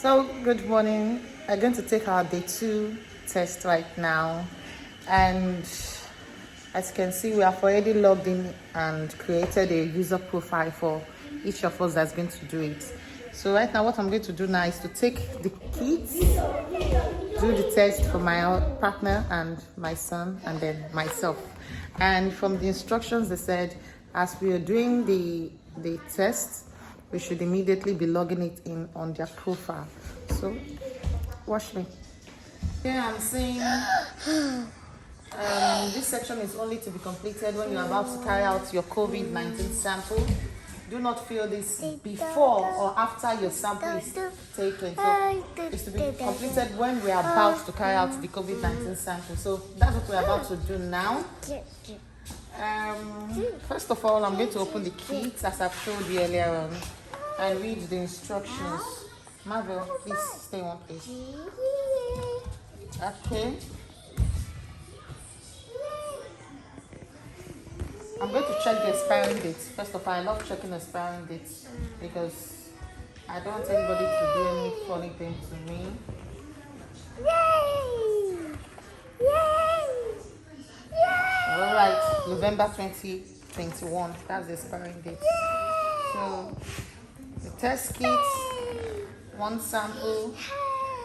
So, good morning. We're going to take our day 2 test right now. And as you can see, we have already logged in and created a user profile for each of us that's going to do it. So right now, what I'm going to do now is to take the kits, do the test for my partner and my son, and then myself. And from the instructions, they said, as we are doing the test, we should immediately be logging it in on their profile. So, watch me. Here I'm saying this section is only to be completed when you're about to carry out your COVID-19 sample. Do not fill this before or after your sample is taken. So it's to be completed when we are about to carry out the COVID-19 sample. So that's what we're about to do now. First of all, I'm going to open the kit as I've showed you earlier on and read the instructions. Marvel, please stay in one place. Okay. I'm going to check the expiring date. First of all, I love checking expiring dates because I don't want anybody to do any funny thing to me. Alright, November 2021. That's the expiring date. So, the test kit, one sample,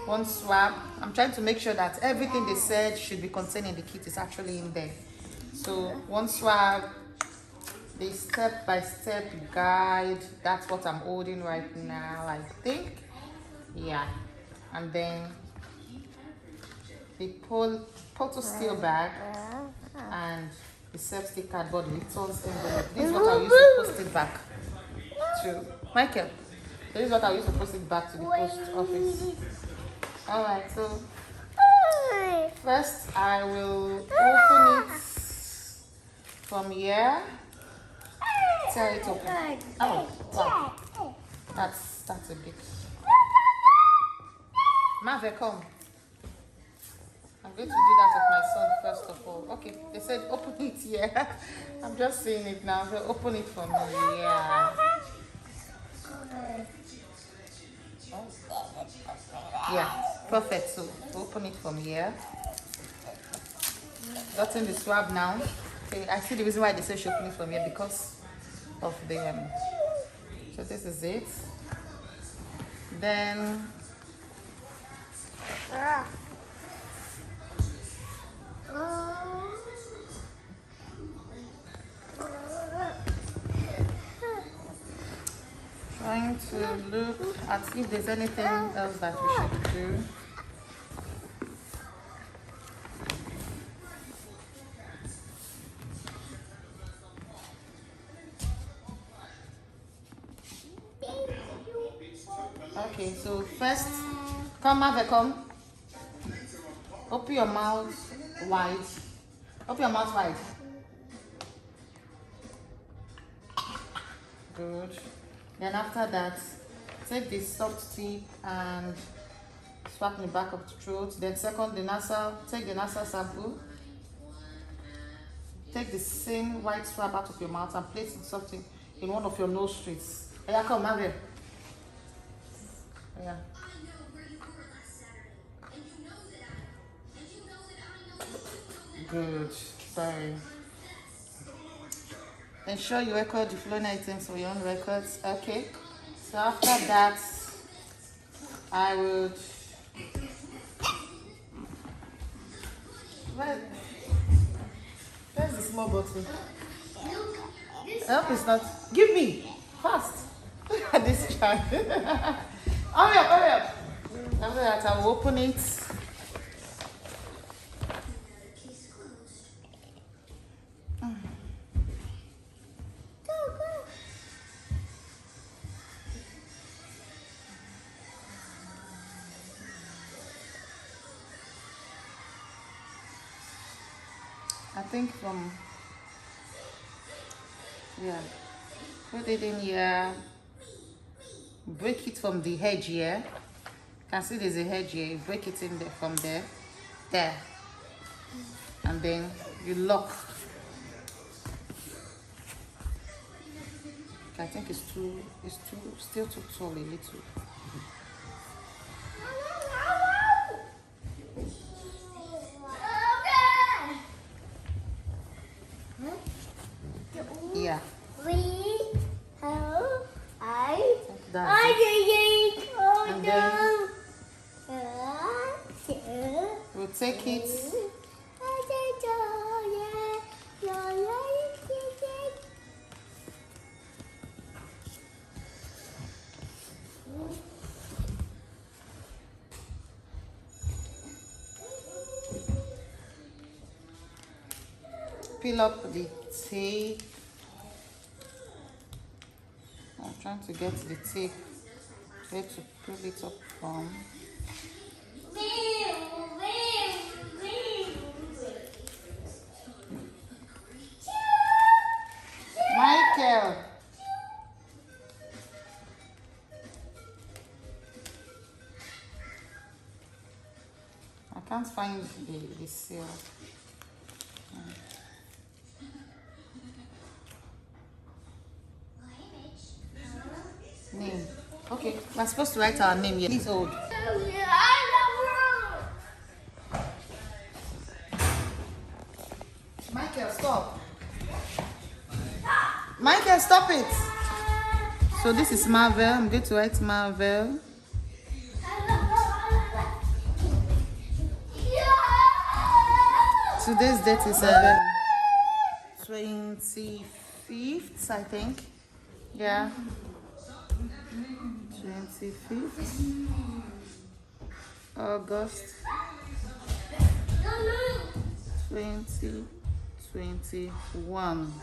one swab. I'm trying to make sure that everything they said should be contained in the kit is actually in there. So, one swab, the step-by-step guide, that's what I'm holding right now, I think. Yeah. And then the photo steel bag and the self-stick cardboard returns envelope. This is what I'll use to post it back to Michael. This is what I'll use to post it back to the post office. Alright, so first I will open it from here. Tear it open. Oh, wow. That's a bit. Marvel, come. I'm going to do that with my son first of all. Okay, they said open it here. I'm just saying it now. So open it for me. Yeah. Yeah, perfect. So open it from here. Gotten the swab now. Okay, I see the reason why they say she open it from here because of the so this is it. Then trying to look at if there's anything else that we should do. Okay, so first, come Marvel, come. Open your mouth wide. Open your mouth wide. Good. Then after that, take the soft tip and swap in the back of the throat. Then second, take the nasal sample. Take the same white swab out of your mouth and place it something in one of your nose streets. Yeah, come, Marvel. Yeah. Good. Sorry. Ensure you record the flowing items for your own records. Okay. So after that, I would. Where's the small bottle? I hope it's not. Give me fast. Look at this child. Hurry up, hurry up. After that, I will open it. I think put it in here, break it from the edge here. You can see there's a edge here, you break it in there from there, and then you lock. I think it's still too tall a little. That's it. And then we'll take it. Peel up the tape. I'm trying to get the tape where to pull it up from. Michael! I can't find the seal. Name. Okay, we're supposed to write our name here. Please hold. Michael, stop. Michael, stop it. So this is Marvel. I'm going to write Marvel. Today's date is 25th, I think. Yeah. 25th August 2021.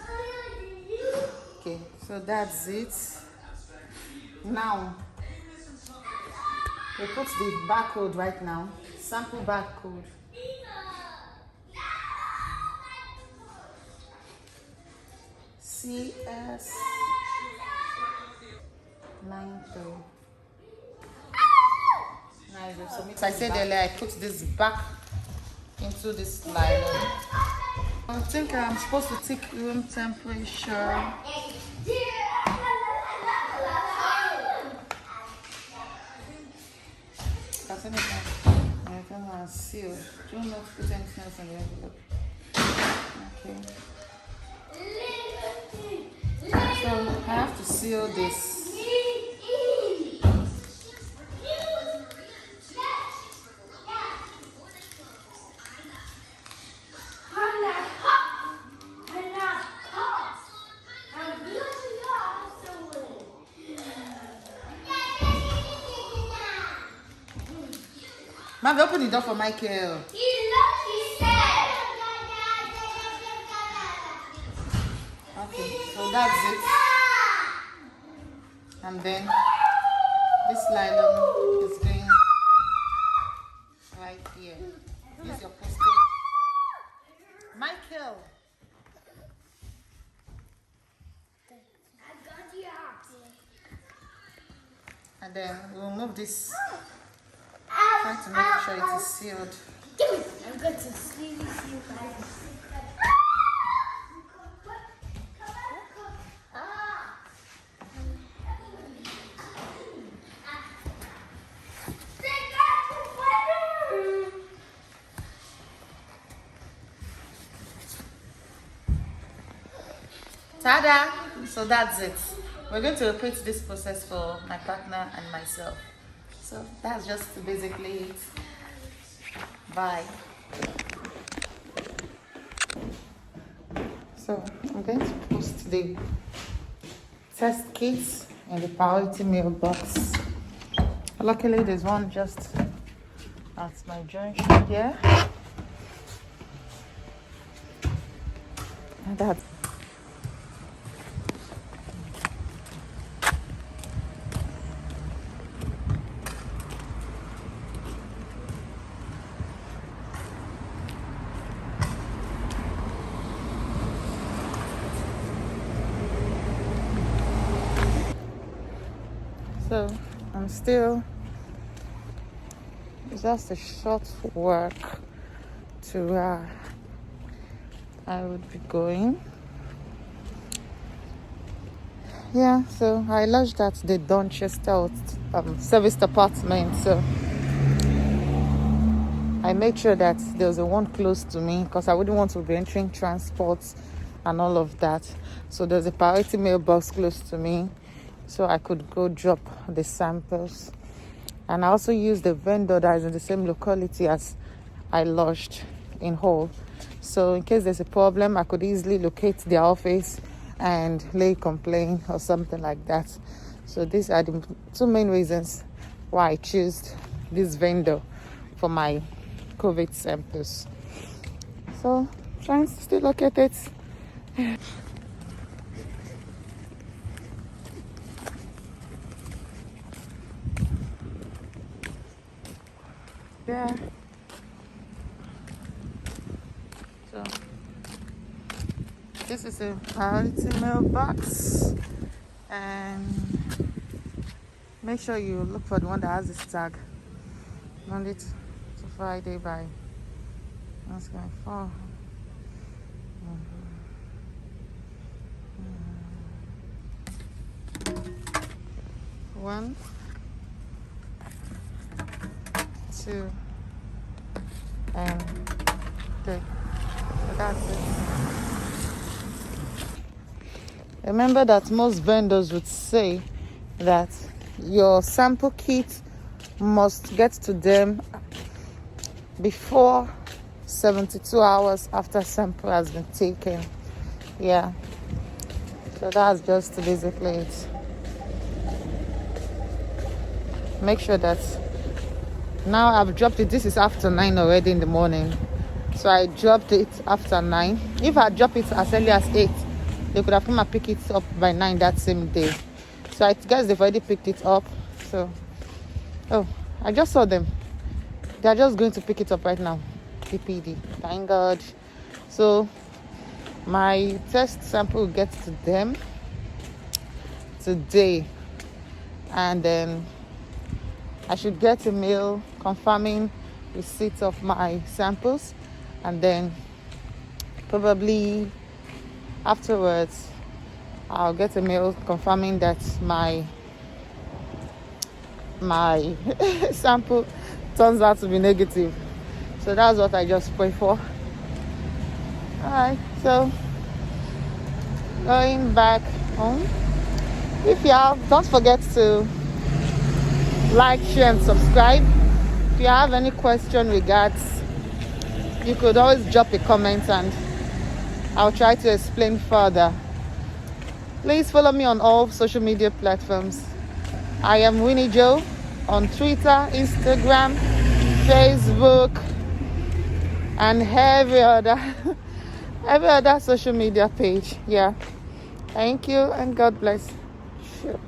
Okay, so that's it. Now we put the barcode right now. Sample barcode. CS 93. So I said earlier, I put this back into this nylon. I think I'm supposed to take room temperature. I'm gonna seal. Do not put anything else in the envelope. Okay. So I have to seal this. Mom, open the door for Michael. Okay, so that's it. And then this nylon is going right here. Use your postage. Michael. And then we'll move this. Try to make sure it is sealed. I'm going to see you guys. Tada! So that's it. We're going to repeat this process for my partner and myself. So that's just basically it. Bye. So I'm going to post the test kits in the priority mailbox. Luckily there's one just at my junction here. And that's so I'm still, it's just a short walk to where I would be going. Yeah, so I lodged at the Donchester service department, so I made sure that there was a one close to me because I wouldn't want to be entering transport and all of that. So there's a priority mailbox close to me. so I could go drop the samples. And I also used the vendor that is in the same locality as I lodged in Hull. So in case there's a problem, I could easily locate their office and lay complaint or something like that. So these are the two main reasons why I choose this vendor for my COVID samples. So trying to still locate it. Yeah. So this is a priority mailbox, and make sure you look for the one that has this tag. Monday to Friday by that's going 4. One, 2, and 3. So that's it. Remember that most vendors would say that your sample kit must get to them before 72 hours after sample has been taken. Yeah, so that's just basically it. Make sure that now I've dropped it. This is after 9 already in the morning, so I dropped it after 9. If I drop it as early as 8, they could have come and pick it up by 9 that same day. So I guess they've already picked it up. So I just saw them. They're just going to pick it up right now. PPD, thank God. So my test sample will get to them today, and then I should get a mail confirming receipt of my samples, and then probably afterwards I'll get a mail confirming that my sample turns out to be negative. So that's what I just pray for. Alright, so going back home. If you have, don't forget to like, share and subscribe. If you have any question regards, you could always drop a comment and I'll try to explain further. Please follow me on all social media platforms. I am Winnie Joe on Twitter, Instagram, Facebook, and every other social media page. Yeah. Thank you and God bless. Sure.